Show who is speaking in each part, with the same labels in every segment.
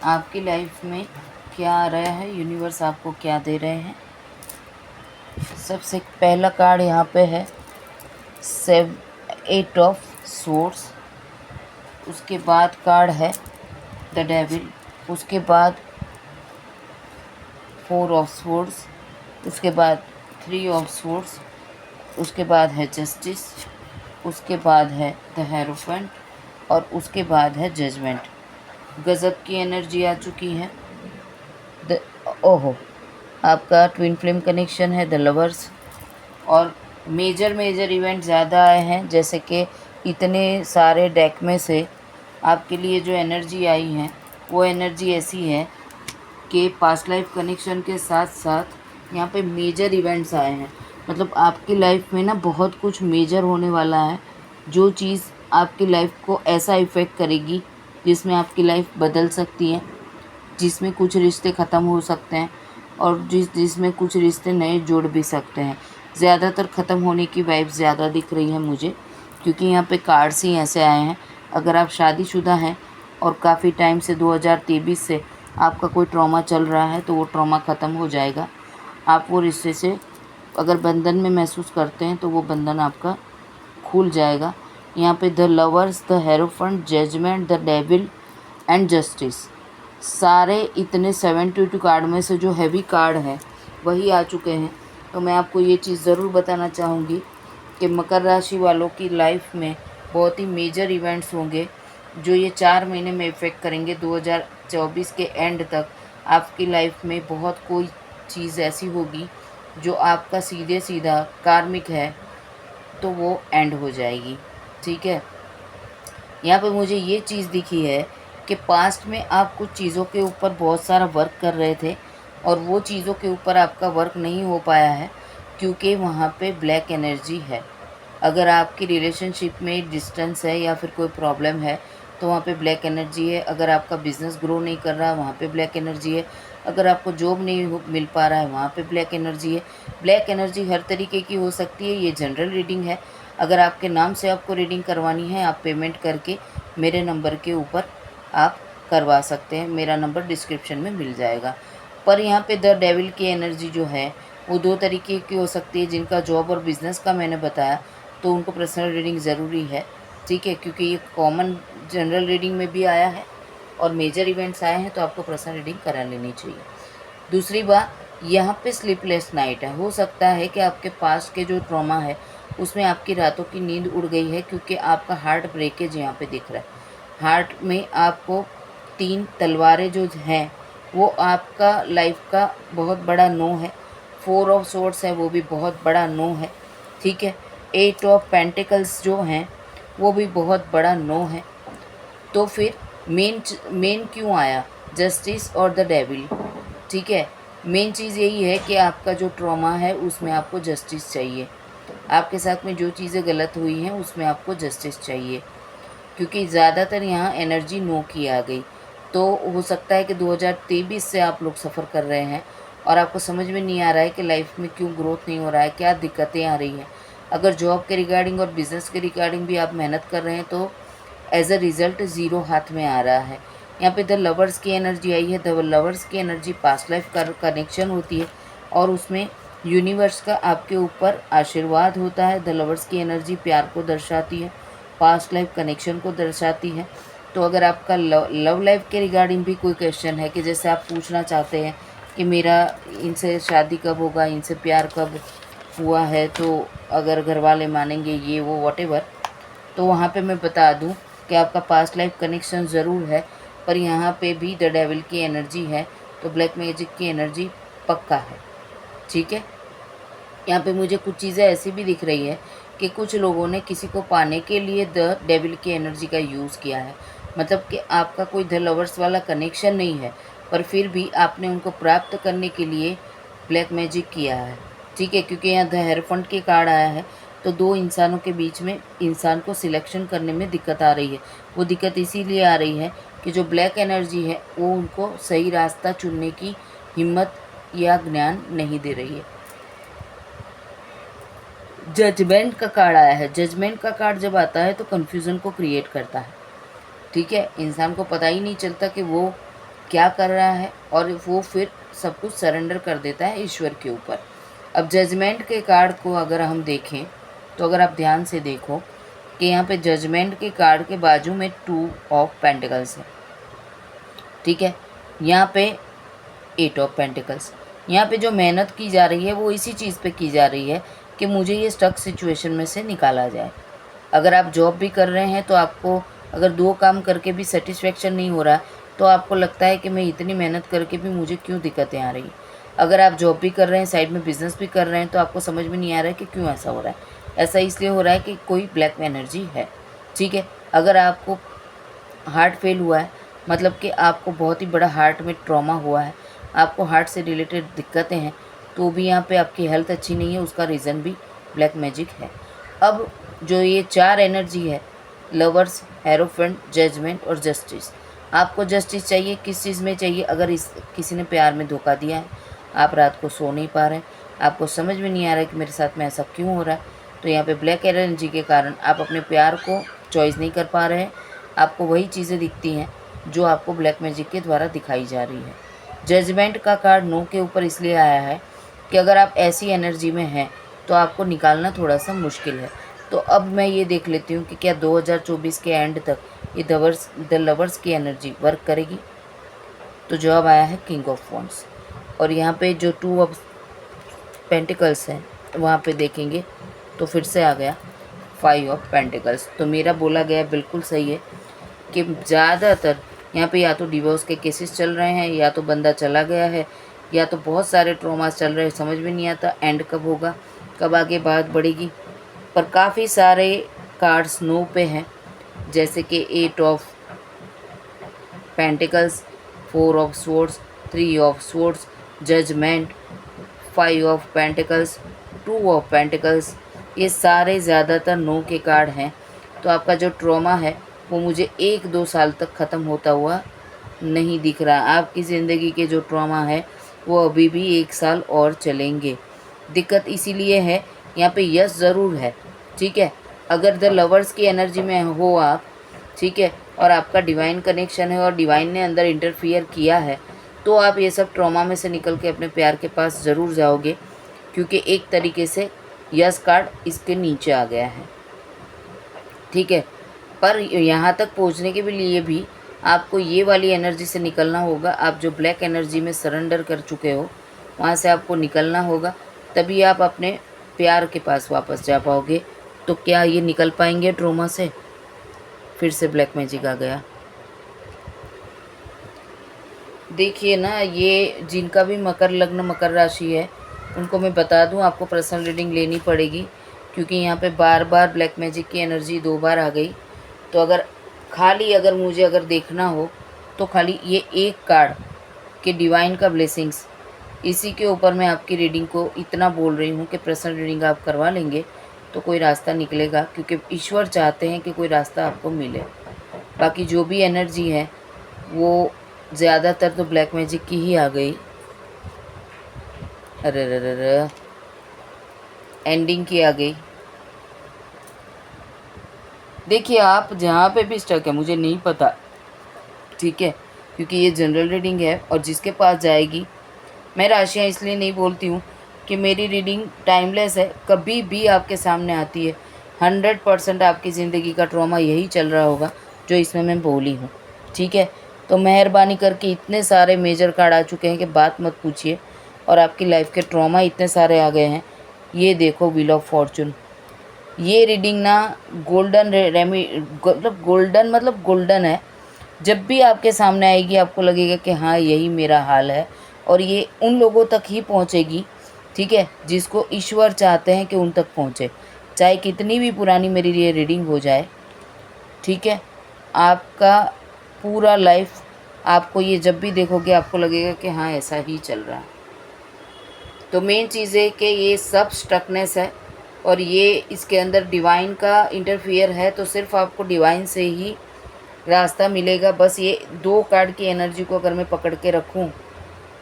Speaker 1: आपकी लाइफ में क्या आ रहा है, यूनिवर्स आपको क्या दे रहे हैं। सबसे पहला कार्ड यहाँ पे है 8 ऑफ सोर्ड्स। उसके बाद कार्ड है द डेविल। उसके बाद 4 ऑफ सोर्ड्स। उसके बाद 3 ऑफ सोर्ड्स। उसके बाद है जस्टिस। उसके बाद है द हेरोफेंट और उसके बाद है जजमेंट। गज़ब की एनर्जी आ चुकी है। ओहो, आपका ट्विन फ्लेम कनेक्शन है द लवर्स। और मेजर इवेंट ज़्यादा आए हैं, जैसे कि इतने सारे डेक में से आपके लिए जो एनर्जी आई है वो एनर्जी ऐसी है कि पास्ट लाइफ कनेक्शन के साथ साथ यहाँ पे मेजर इवेंट्स आए हैं। मतलब आपकी लाइफ में ना बहुत कुछ मेजर होने वाला है, जो चीज़ आपकी लाइफ को ऐसा इफ़ेक्ट करेगी जिसमें आपकी लाइफ बदल सकती है, जिसमें कुछ रिश्ते ख़त्म हो सकते हैं और जिसमें कुछ रिश्ते नए जुड़ भी सकते हैं। ज़्यादातर ख़त्म होने की वाइब ज़्यादा दिख रही है मुझे, क्योंकि यहाँ पे कार्ड्स ही ऐसे आए हैं। अगर आप शादीशुदा हैं और काफ़ी टाइम से 2023 से आपका कोई ट्रॉमा चल रहा है तो वो ट्रॉमा ख़त्म हो जाएगा। आप वो रिश्ते से अगर बंधन में महसूस करते हैं तो वो बंधन आपका खुल जाएगा। यहाँ पे the lovers, the hierophant, judgment, the devil and justice, सारे इतने 72 कार्ड में से जो हैवी कार्ड हैं वही आ चुके हैं। तो मैं आपको ये चीज़ ज़रूर बताना चाहूँगी कि मकर राशि वालों की लाइफ में बहुत ही मेजर इवेंट्स होंगे जो ये 4 महीने में इफ़ेक्ट करेंगे। 2024 के एंड तक आपकी लाइफ में बहुत कोई चीज़ ऐसी होगी जो आपका सीधे सीधा कार्मिक है तो वो एंड हो जाएगी। ठीक है, यहाँ पे मुझे ये चीज़ दिखी है कि पास्ट में आप कुछ चीज़ों के ऊपर बहुत सारा वर्क कर रहे थे और वो चीज़ों के ऊपर आपका वर्क नहीं हो पाया है क्योंकि वहाँ पे ब्लैक एनर्जी है। अगर आपकी रिलेशनशिप में डिस्टेंस है या फिर कोई प्रॉब्लम है तो वहाँ पे ब्लैक एनर्जी है। अगर आपका बिज़नेस ग्रो नहीं कर रहा वहाँ पे ब्लैक एनर्जी है। अगर आपको जॉब नहीं मिल पा रहा है वहाँ पे ब्लैक एनर्जी है। ब्लैक एनर्जी हर तरीके की हो सकती है। ये जनरल रीडिंग है। अगर आपके नाम से आपको रीडिंग करवानी है, आप पेमेंट करके मेरे नंबर के ऊपर आप करवा सकते हैं। मेरा नंबर डिस्क्रिप्शन में मिल जाएगा। पर यहाँ पे द डेविल की एनर्जी जो है वो 2 तरीके की हो सकती है। जिनका जॉब और बिज़नेस का मैंने बताया तो उनको पर्सनल रीडिंग ज़रूरी है। ठीक है, क्योंकि ये कॉमन जनरल रीडिंग में भी आया है और मेजर इवेंट्स आए हैं तो आपको पर्सनल रीडिंग करा लेनी चाहिए। दूसरी बात, यहाँ पे स्लीपलेस नाइट है। हो सकता है कि आपके पास के जो ट्रॉमा है उसमें आपकी रातों की नींद उड़ गई है, क्योंकि आपका हार्ट ब्रेकेज यहाँ पे दिख रहा है। हार्ट में आपको 3 तलवारें जो हैं वो आपका लाइफ का बहुत बड़ा नो है। 4 ऑफ सोर्ड्स है, वो भी बहुत बड़ा नो है। ठीक है, 8 ऑफ पेंटिकल्स जो हैं वो भी बहुत बड़ा नो है। तो फिर मेन क्यों आया जस्टिस और द डेविल। ठीक है, मेन चीज़ यही है कि आपका जो ट्रॉमा है उसमें आपको जस्टिस चाहिए। आपके साथ में जो चीज़ें गलत हुई हैं उसमें आपको जस्टिस चाहिए, क्योंकि ज़्यादातर यहाँ एनर्जी नो की आ गई। तो हो सकता है कि 2023 से आप लोग सफ़र कर रहे हैं और आपको समझ में नहीं आ रहा है कि लाइफ में क्यों ग्रोथ नहीं हो रहा है, क्या दिक्कतें आ रही हैं। अगर जॉब के रिगार्डिंग और बिज़नेस के रिगार्डिंग भी आप मेहनत कर रहे हैं तो एज अ रिज़ल्ट ज़ीरो हाथ में आ रहा है। यहाँ पे द लवर्स की एनर्जी आई है। द लवर्स की एनर्जी पास्ट लाइफ का कनेक्शन होती है और उसमें यूनिवर्स का आपके ऊपर आशीर्वाद होता है। द लवर्स की एनर्जी प्यार को दर्शाती है, पास्ट लाइफ कनेक्शन को दर्शाती है। तो अगर आपका लव लाइफ के रिगार्डिंग भी कोई क्वेश्चन है कि जैसे आप पूछना चाहते हैं कि मेरा इनसे शादी कब होगा, इनसे प्यार कब हुआ है, तो अगर घर वाले मानेंगे ये वो वॉटेवर, तो वहाँ पे मैं बता दूँ कि आपका पास्ट लाइफ कनेक्शन ज़रूर है, पर यहाँ पे भी द डेविल की एनर्जी है। तो ब्लैक मैजिक की एनर्जी पक्का है। ठीक है, यहाँ पे मुझे कुछ चीज़ें ऐसी भी दिख रही है कि कुछ लोगों ने किसी को पाने के लिए द डेविल की एनर्जी का यूज़ किया है। मतलब कि आपका कोई द लवर्स वाला कनेक्शन नहीं है, पर फिर भी आपने उनको प्राप्त करने के लिए ब्लैक मैजिक किया है। ठीक है, क्योंकि यहाँ द हेरोफेंट के कार्ड आया है तो 2 इंसानों के बीच में इंसान को सिलेक्शन करने में दिक्कत आ रही है। वो दिक्कत इसीलिए आ रही है कि जो ब्लैक एनर्जी है वो उनको सही रास्ता चुनने की हिम्मत या ज्ञान नहीं दे रही है। जजमेंट का कार्ड आया है। जजमेंट का कार्ड जब आता है तो कन्फ्यूज़न को क्रिएट करता है। ठीक है, इंसान को पता ही नहीं चलता कि वो क्या कर रहा है, और वो फिर सब कुछ सरेंडर कर देता है ईश्वर के ऊपर। अब जजमेंट के कार्ड को अगर हम देखें तो अगर आप ध्यान से देखो कि यहाँ पे जजमेंट के कार्ड के बाजू में 2 ऑफ पेंटिकल्स है, ठीक है। यहाँ पे 8 ऑफ पेंटिकल्स। यहाँ पे जो मेहनत की जा रही है वो इसी चीज़ पे की जा रही है कि मुझे ये स्टक सिचुएशन में से निकाला जाए। अगर आप जॉब भी कर रहे हैं तो आपको अगर 2 काम करके भी सेटिस्फेक्शन नहीं हो रहा तो आपको लगता है कि मैं इतनी मेहनत करके भी मुझे क्यों दिक्कतें आ रही। अगर आप जॉब भी कर रहे हैं, साइड में बिजनेस भी कर रहे हैं, तो आपको समझ में नहीं आ रहा है कि क्यों ऐसा हो रहा है। ऐसा इसलिए हो रहा है कि कोई ब्लैक एनर्जी है, ठीक है। अगर आपको हार्ट फेल हुआ है, मतलब कि आपको बहुत ही बड़ा हार्ट में ट्रॉमा हुआ है, आपको हार्ट से रिलेटेड दिक्कतें हैं, तो भी यहाँ पे आपकी हेल्थ अच्छी नहीं है, उसका रीज़न भी ब्लैक मैजिक है। अब जो ये 4 एनर्जी है, लवर्स, हेरोफेंट, जजमेंट और जस्टिस। आपको जस्टिस चाहिए, किस चीज़ में चाहिए? अगर किसी ने प्यार में धोखा दिया है, आप रात को सो नहीं पा रहे हैं, आपको समझ में नहीं आ रहा है कि मेरे साथ में ऐसा क्यों हो रहा है, तो यहाँ पे ब्लैक एनर्जी के कारण आप अपने प्यार को चॉइस नहीं कर पा रहे हैं। आपको वही चीज़ें दिखती हैं जो आपको ब्लैक मैजिक के द्वारा दिखाई जा रही है। जजमेंट का कार्ड 9 के ऊपर इसलिए आया है कि अगर आप ऐसी एनर्जी में हैं तो आपको निकालना थोड़ा सा मुश्किल है। तो अब मैं ये देख लेती हूँ कि क्या 2024 के एंड तक ये द लवर्स की एनर्जी वर्क करेगी। तो जवाब आया है किंग ऑफ वॉन्ड्स। और यहाँ पे जो 2 ऑफ पेंटिकल्स हैं वहाँ पे देखेंगे तो फिर से आ गया 5 ऑफ पेंटिकल्स। तो मेरा बोला गया बिल्कुल सही है कि ज़्यादातर यहाँ पे या तो डिवोर्स के केसेस चल रहे हैं, या तो बंदा चला गया है, या तो बहुत सारे ट्रॉमास चल रहे हैं। समझ में नहीं आता एंड कब होगा, कब आगे बात बढ़ेगी। पर काफ़ी सारे कार्ड्स नो पे हैं, जैसे कि 8 of pentacles, 4 of swords, 3 of swords, judgment, 5 of pentacles, 2 of pentacles. ये सारे ज़्यादातर नो के कार्ड हैं। तो आपका जो ट्रॉमा है वो मुझे 1-2 साल तक ख़त्म होता हुआ नहीं दिख रहा। आपकी ज़िंदगी के जो ट्रॉमा है वो अभी भी 1 साल और चलेंगे। दिक्कत इसीलिए है, यहाँ पे यस ज़रूर है, ठीक है। अगर द लवर्स की एनर्जी में हो आप, ठीक है, और आपका डिवाइन कनेक्शन है और डिवाइन ने अंदर इंटरफियर किया है, तो आप ये सब ट्रॉमा में से निकल के अपने प्यार के पास ज़रूर जाओगे, क्योंकि एक तरीके से यस कार्ड इसके नीचे आ गया है, ठीक है। पर यहाँ तक पहुँचने के लिए भी आपको ये वाली एनर्जी से निकलना होगा। आप जो ब्लैक एनर्जी में सरेंडर कर चुके हो वहाँ से आपको निकलना होगा, तभी आप अपने प्यार के पास वापस जा पाओगे। तो क्या ये निकल पाएंगे ट्रॉमा से? फिर से ब्लैक मैजिक आ गया। देखिए ना, ये जिनका भी मकर लग्न, मकर राशि है, उनको मैं बता दूं आपको पर्सनल रीडिंग लेनी पड़ेगी, क्योंकि यहाँ पे बार बार ब्लैक मैजिक की एनर्जी 2 बार आ गई। तो अगर मुझे देखना हो तो खाली ये एक कार्ड के डिवाइन का ब्लेसिंग्स, इसी के ऊपर मैं आपकी रीडिंग को इतना बोल रही हूँ कि पर्सनल रीडिंग आप करवा लेंगे तो कोई रास्ता निकलेगा, क्योंकि ईश्वर चाहते हैं कि कोई रास्ता आपको मिले। बाकी जो भी एनर्जी है वो ज़्यादातर तो ब्लैक मैजिक की ही आ गई। अरे एंडिंग की आ गई। देखिए, आप जहाँ पे भी स्टक है मुझे नहीं पता, ठीक है, क्योंकि ये जनरल रीडिंग है और जिसके पास जाएगी, मैं राशियाँ इसलिए नहीं बोलती हूँ कि मेरी रीडिंग टाइमलेस है, कभी भी आपके सामने आती है। 100% आपकी ज़िंदगी का ट्रॉमा यही चल रहा होगा जो इसमें मैं बोली हूँ, ठीक है। तो मेहरबानी करके, इतने सारे मेजर कार्ड आ चुके हैं कि बात मत पूछिए, और आपकी लाइफ के ट्रॉमा इतने सारे आ गए हैं। ये देखो, व्हील ऑफ फॉर्चून। ये रीडिंग ना गोल्डन मतलब गोल्डन है। जब भी आपके सामने आएगी आपको लगेगा कि हाँ, यही मेरा हाल है, और ये उन लोगों तक ही पहुँचेगी, ठीक है, जिसको ईश्वर चाहते हैं कि उन तक पहुँचे, चाहे कितनी भी पुरानी मेरी ये रीडिंग हो जाए, ठीक है। आपका पूरा लाइफ, आपको ये जब भी देखोगे आपको लगेगा कि हाँ, ऐसा ही चल रहा है। तो मेन चीज़ है कि ये सब स्टकनेस है, और ये इसके अंदर डिवाइन का इंटरफियर है, तो सिर्फ आपको डिवाइन से ही रास्ता मिलेगा। बस ये 2 कार्ड की एनर्जी को अगर मैं पकड़ के रखूं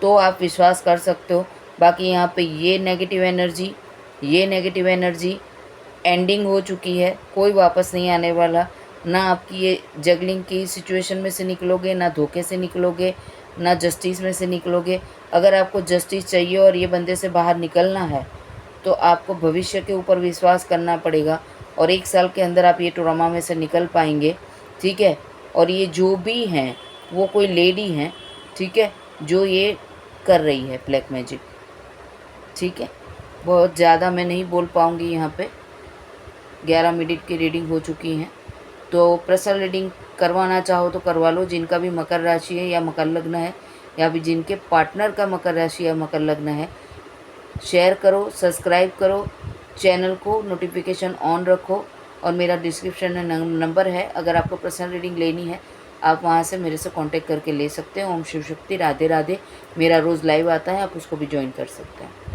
Speaker 1: तो आप विश्वास कर सकते हो। बाकी यहाँ पे ये नेगेटिव एनर्जी एंडिंग हो चुकी है, कोई वापस नहीं आने वाला। ना आपकी ये जगलिंग की सिचुएशन में से निकलोगे, ना धोखे से निकलोगे, ना जस्टिस में से निकलोगे। अगर आपको जस्टिस चाहिए और ये बंदे से बाहर निकलना है तो आपको भविष्य के ऊपर विश्वास करना पड़ेगा और 1 साल के अंदर आप ये ट्रॉमा में से निकल पाएंगे, ठीक है। और ये जो भी हैं वो कोई लेडी हैं, ठीक है, जो ये कर रही है ब्लैक मैजिक, ठीक है। बहुत ज़्यादा मैं नहीं बोल पाऊँगी, यहाँ पे 11 मिनट की रीडिंग हो चुकी हैं। तो पर्सनल रीडिंग करवाना चाहो तो करवा लो, जिनका भी मकर राशि है या मकर लग्न है, या भी जिनके पार्टनर का मकर राशि या मकर लग्न है। शेयर करो, सब्सक्राइब करो चैनल को, नोटिफिकेशन ऑन रखो और मेरा डिस्क्रिप्शन में नंबर है, अगर आपको पर्सनल रीडिंग लेनी है आप वहाँ से मेरे से कांटेक्ट करके ले सकते हैं। ओम शिव शक्ति, राधे राधे। मेरा रोज़ लाइव आता है, आप उसको भी ज्वाइन कर सकते हैं।